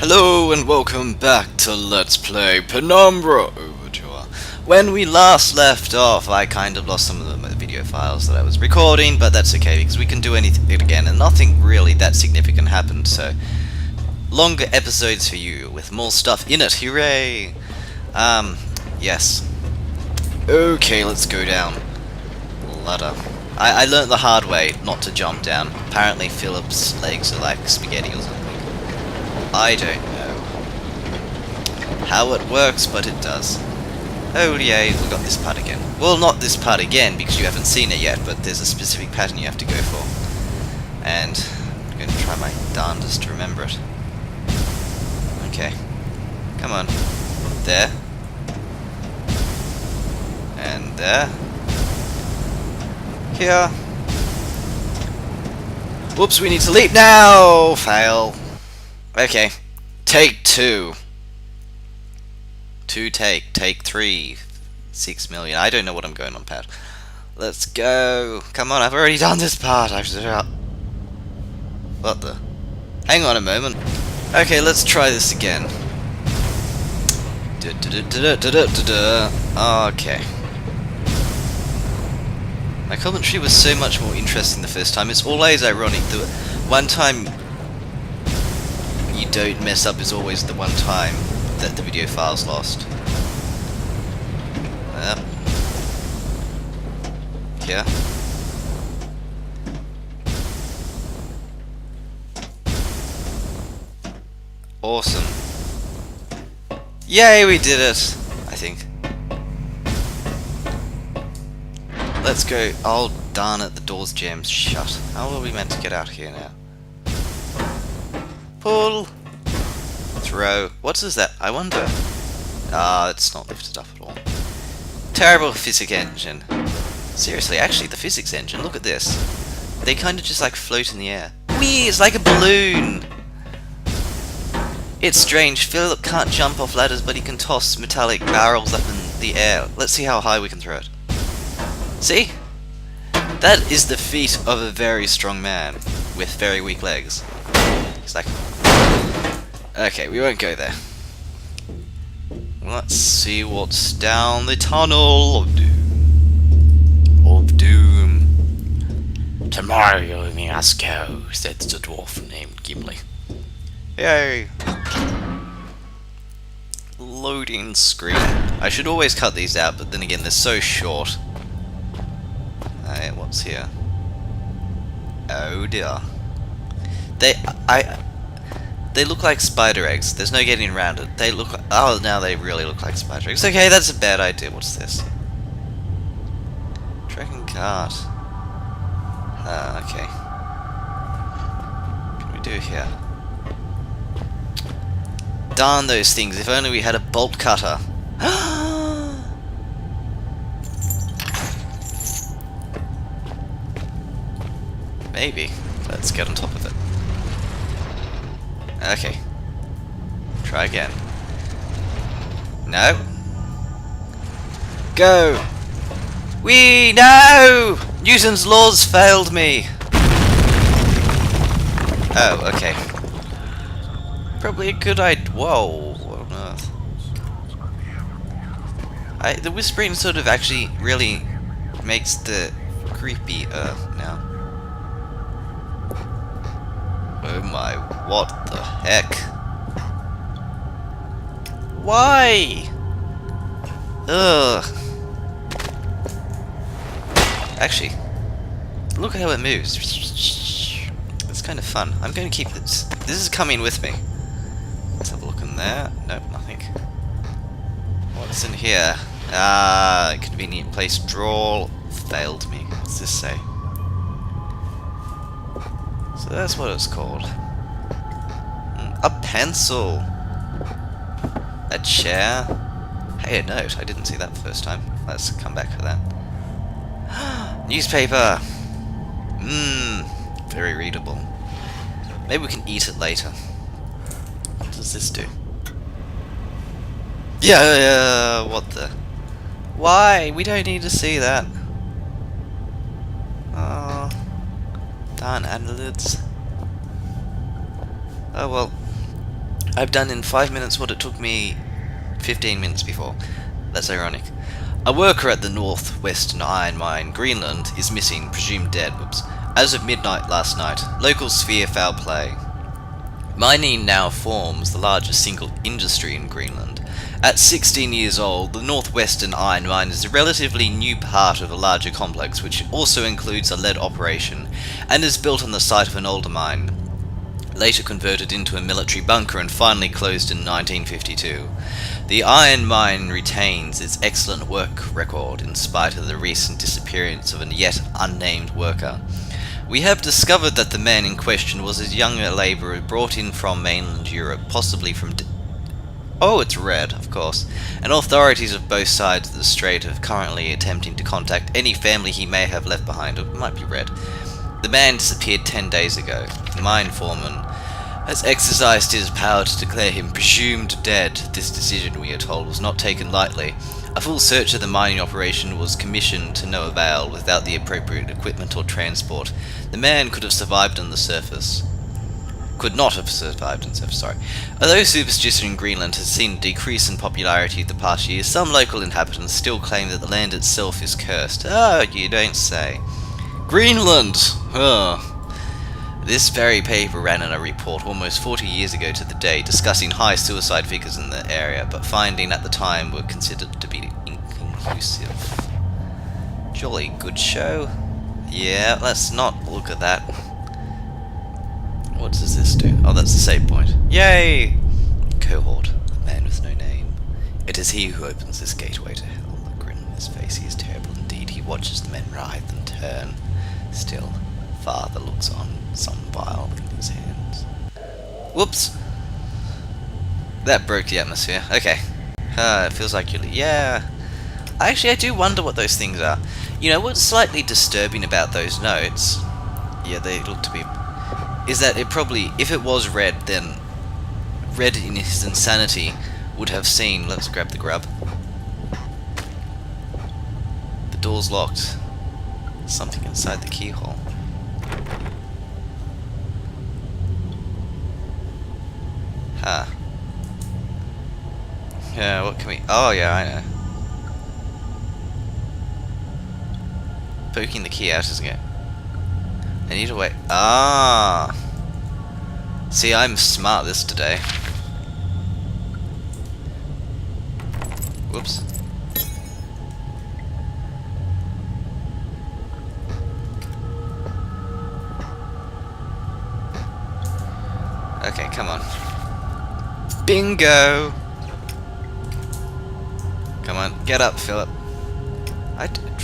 Hello and welcome back to Let's Play Penumbra Overture. When we last left off, I kind of lost some of the video files that I was recording, but that's okay because we can do anything again and nothing really that significant happened, so longer episodes for you with more stuff in it, hooray! Yes. Okay, let's go down. Ladder. I learned the hard way not to jump down. Apparently Philip's legs are like spaghetti or something. I don't know how it works, but it does. Oh yay, we got this part again. Well, not this part again, because you haven't seen it yet, but there's a specific pattern you have to go for. And I'm going to try my darndest to remember it. Okay. Come on. There. And there. Here. Whoops, we need to leap now! Fail. Okay, take two. Take 3. 6 million. I don't know what I'm going on, Pat. Let's go. Come on, I've already done this part. What the? Hang on a moment. Okay, let's try this again. Okay. My commentary was so much more interesting the first time. It's always ironic. The one time you don't mess up is always the one time that the video file's lost. Yep. Yeah. Awesome. Yay, we did it! I think. Let's go. Oh, darn it, the door's jammed shut. How are we meant to get out here now? Pull! Throw. What is that? I wonder. Ah, it's not lifted up at all. Terrible physics engine. Seriously, actually, the physics engine, look at this. They kind of just like float in the air. Whee! It's like a balloon! It's strange. Philip can't jump off ladders, but he can toss metallic barrels up in the air. Let's see how high we can throw it. See? That is the feat of a very strong man with very weak legs. He's like... Okay, we won't go there. Let's see what's down the tunnel of doom. Tomorrow we must go, said the dwarf named Gimli. Yay! Loading screen. I should always cut these out, but then again they're so short. Alright, what's here? Oh dear. They look like spider eggs. There's no getting around it. They look... Oh, now they really look like spider eggs. Okay, that's a bad idea. What's this? Trekking cart. Okay. What can we do here? Darn those things. If only we had a bolt cutter. Maybe. Let's get on top of it. Okay. Try again. No. Go! Whee! No! Newton's laws failed me! Oh, okay. Probably a good idea. Whoa, what on earth? The whispering sort of actually really makes the creepy now. Oh my, what the heck? Why? Ugh. Actually, look at how it moves. It's kind of fun. I'm going to keep this. This is coming with me. Let's have a look in there. Nope, nothing. What's in here? Ah, convenient place. Draw failed me. What's this say? So that's what it's called. A pencil. A chair. Hey, a note. I didn't see that the first time. Let's come back for that. Newspaper. Very readable. Maybe we can eat it later. What does this do? Yeah, what the? Why? We don't need to see that. Oh, darn annelids. Oh well. I've done in 5 minutes what it took me 15 minutes before. That's ironic. A worker at the northwestern iron mine, Greenland, is missing, presumed dead. Whoops. As of midnight last night, locals fear foul play. Mining now forms the largest single industry in Greenland. At 16 years old, the northwestern iron mine is a relatively new part of a larger complex, which also includes a lead operation, and is built on the site of an older mine, later converted into a military bunker and finally closed in 1952. The iron mine retains its excellent work record in spite of the recent disappearance of a yet unnamed worker. We have discovered that the man in question was a younger labourer brought in from mainland Europe, possibly from... Oh, it's red, of course. And authorities of both sides of the strait are currently attempting to contact any family he may have left behind. It might be red. The man disappeared 10 days ago. The mine foreman has exercised his power to declare him presumed dead. This decision, we are told, was not taken lightly. A full search of the mining operation was commissioned to no avail without the appropriate equipment or transport. The man could have survived on the surface. Could not have survived on the surface, sorry. Although superstition in Greenland has seen a decrease in popularity the past years, some local inhabitants still claim that the land itself is cursed. Oh, you don't say. Greenland! This very paper ran in a report almost 40 years ago to the day discussing high suicide figures in the area, but findings at the time were considered to be inconclusive. Jolly good show. Yeah, let's not look at that. What does this do? Oh, that's the save point. Yay! Cohort, a man with no name. It is he who opens this gateway to hell. The grin on his face, he is terrible indeed. He watches the men writhe and turn. Still, father looks on, some vial in his hands. Whoops! That broke the atmosphere. Okay. It feels like you're... Yeah. Actually, I do wonder what those things are. You know, what's slightly disturbing about those notes... Yeah, they look to be... is that it probably, if it was red, then Red in his insanity would have seen... Let's grab the grub. The door's locked. Something inside the keyhole. Huh. Yeah, what can we... Oh, yeah, I know. Poking the key out, isn't it? I need to wait. Ah! See, I'm smart this today. Whoops. Okay, come on. Bingo! Come on, get up, Philip.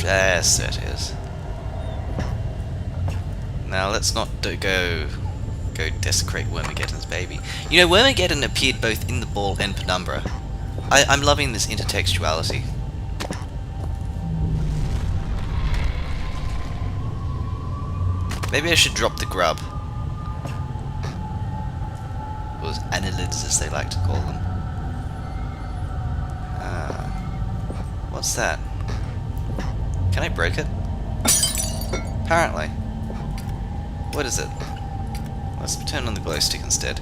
Yes, it is. Now let's not go desecrate Wormageddon's baby. You know, Wormageddon appeared both in the ball and Penumbra. I'm loving this intertextuality. Maybe I should drop the grub. Or annelids, as they like to call them. What's that? Can I break it? Apparently. What is it? Let's turn on the glow stick instead.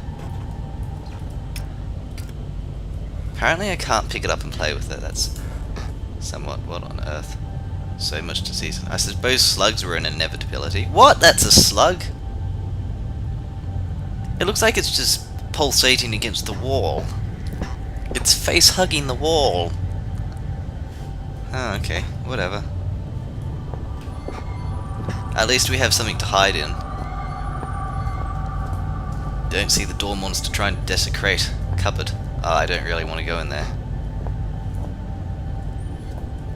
Apparently I can't pick it up and play with it. That's somewhat... what on earth? So much disease. I suppose slugs were an inevitability. What? That's a slug? It looks like it's just pulsating against the wall. It's face hugging the wall. Oh, okay. Whatever. At least we have something to hide in. Don't see the door monster trying to desecrate a cupboard. Oh, I don't really want to go in there.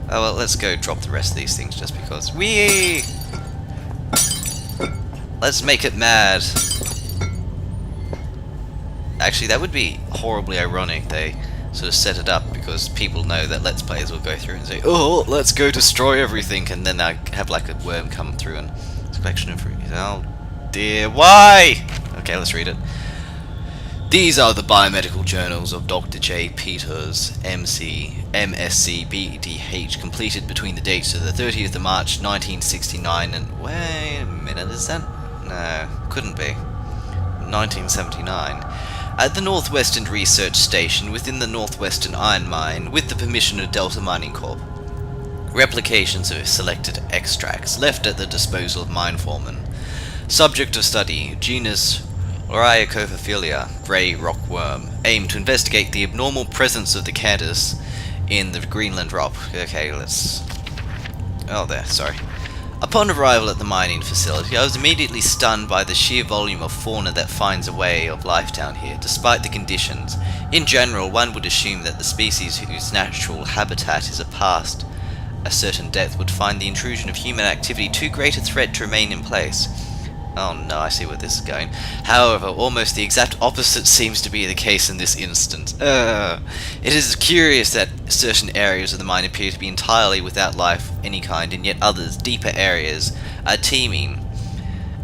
Oh well, let's go drop the rest of these things just because. Whee! Let's make it mad. Actually, that would be horribly ironic. They sort of set it up because people know that Let's Players will go through and say, oh, let's go destroy everything, and then I have like a worm come through and it's a collection of... Oh dear, why? Okay, let's read it. These are the biomedical journals of Dr. J. Peters, MC, MSc, BDH, completed between the dates of the 30th of March 1969 and... Wait a minute, is that... No, couldn't be. 1979. At the Northwestern Research Station within the Northwestern Iron Mine, with the permission of Delta Mining Corp. Replications of selected extracts left at the disposal of mine foremen. Subject of study, genus Rhyacophilia, grey rock worm. Aim to investigate the abnormal presence of the Cantus in the Greenland rock. Okay, let's... Oh, there, sorry. Upon arrival at the mining facility, I was immediately stunned by the sheer volume of fauna that finds a way of life down here, despite the conditions. In general, one would assume that the species whose natural habitat is past a certain depth would find the intrusion of human activity too great a threat to remain in place. Oh no, I see where this is going. However, almost the exact opposite seems to be the case in this instance. It is curious that certain areas of the mine appear to be entirely without life of any kind, and yet others, deeper areas, are teeming.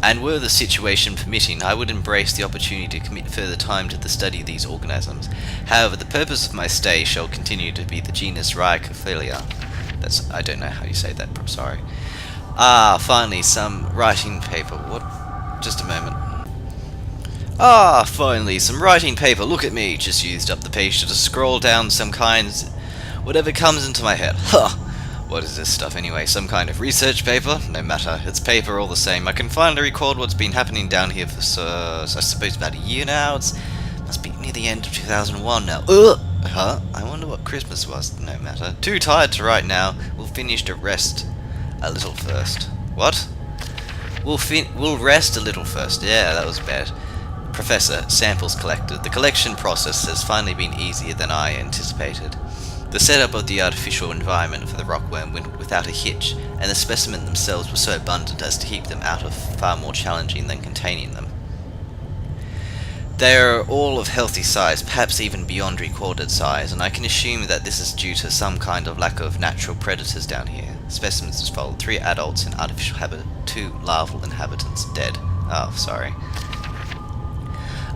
And were the situation permitting, I would embrace the opportunity to commit further time to the study of these organisms. However, the purpose of my stay shall continue to be the genus Rhyacophilia. I don't know how you say that, I'm sorry. Ah, finally, some writing paper. What? Just a moment. Ah, finally, some writing paper. Look at me. Just used up the page to scroll down some kinds... whatever comes into my head. Huh. What is this stuff anyway? Some kind of research paper? No matter. It's paper all the same. I can finally record what's been happening down here for, I suppose, about a year now. It must be near the end of 2001 now. Huh? I wonder what Christmas was. No matter. Too tired to write now. We'll finish to rest a little first. What? We'll rest a little first. Yeah, that was bad. Professor, samples collected. The collection process has finally been easier than I anticipated. The setup of the artificial environment for the rockworm went without a hitch, and the specimens themselves were so abundant as to keep them out of far more challenging than containing them. They are all of healthy size, perhaps even beyond recorded size, and I can assume that this is due to some kind of lack of natural predators down here. Specimens as follows: 3 adults in artificial habitat, 2 larval inhabitants dead. Oh, sorry.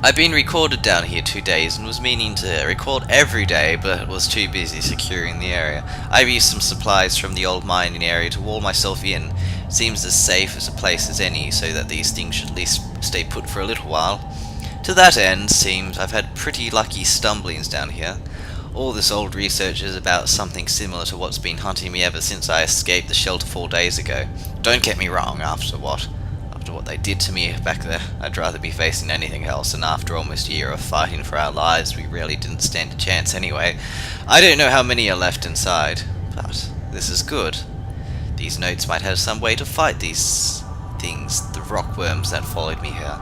I've been recorded down here 2 days and was meaning to record every day, but was too busy securing the area. I've used some supplies from the old mining area to wall myself in. Seems as safe as a place as any, so that these things should at least stay put for a little while. To that end, seems I've had pretty lucky stumblings down here. All this old research is about something similar to what's been hunting me ever since I escaped the shelter 4 days ago. Don't get me wrong, after what they did to me back there, I'd rather be facing anything else, and after almost a year of fighting for our lives, we really didn't stand a chance anyway. I don't know how many are left inside, but this is good. These notes might have some way to fight these things, the rockworms that followed me here.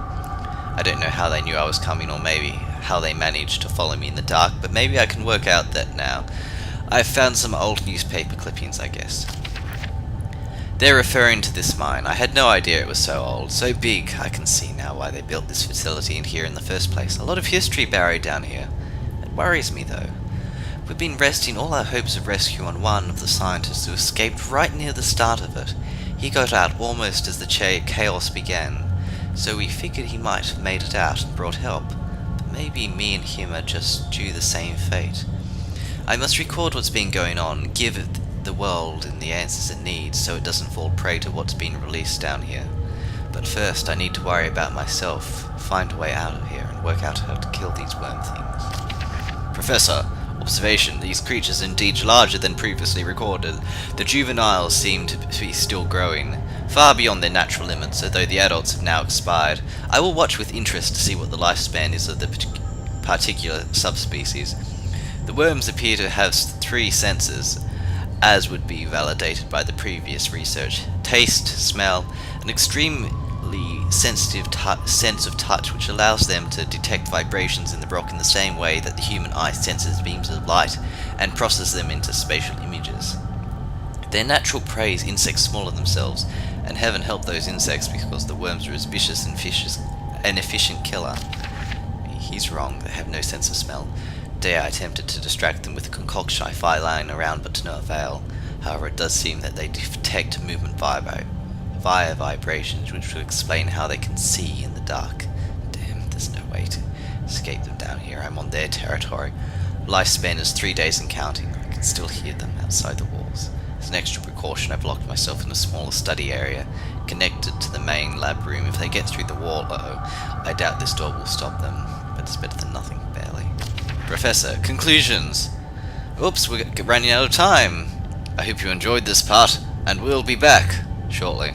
I don't know how they knew I was coming, or maybe how they managed to follow me in the dark, but maybe I can work out that now. I've found some old newspaper clippings, I guess. They're referring to this mine. I had no idea it was so old, so big. I can see now why they built this facility in here in the first place. A lot of history buried down here. It worries me, though. We've been resting all our hopes of rescue on one of the scientists who escaped right near the start of it. He got out almost as the chaos began, so we figured he might have made it out and brought help. But maybe me and him are just due the same fate. I must record what's been going on, give it the world and the answers it needs, so it doesn't fall prey to what's been released down here. But first I need to worry about myself, find a way out of here, and work out how to kill these worm things. Professor, observation: these creatures are indeed larger than previously recorded. The juveniles seem to be still growing, far beyond their natural limits, although the adults have now expired. I will watch with interest to see what the lifespan is of the particular subspecies. The worms appear to have 3 senses, as would be validated by the previous research: taste, smell, an extremely sensitive sense of touch, which allows them to detect vibrations in the rock in the same way that the human eye senses beams of light and processes them into spatial images. Their natural prey is insects smaller than themselves, and heaven help those insects, because the worms are as vicious and an efficient killer. He's wrong, they have no sense of smell. Day I attempted to distract them with a concoction I find lying around, but to no avail. However, it does seem that they detect movement via vibrations, which would explain how they can see in the dark. Damn, there's no way to escape them down here. I'm on their territory. Lifespan is 3 days and counting. I can still hear them outside the walls. As an extra precaution, I've locked myself in a smaller study area, connected to the main lab room. If they get through the wall, I doubt this door will stop them. But That's better than nothing, barely. Professor, conclusions. Oops, we're running out of time. I hope you enjoyed this part, and we'll be back shortly.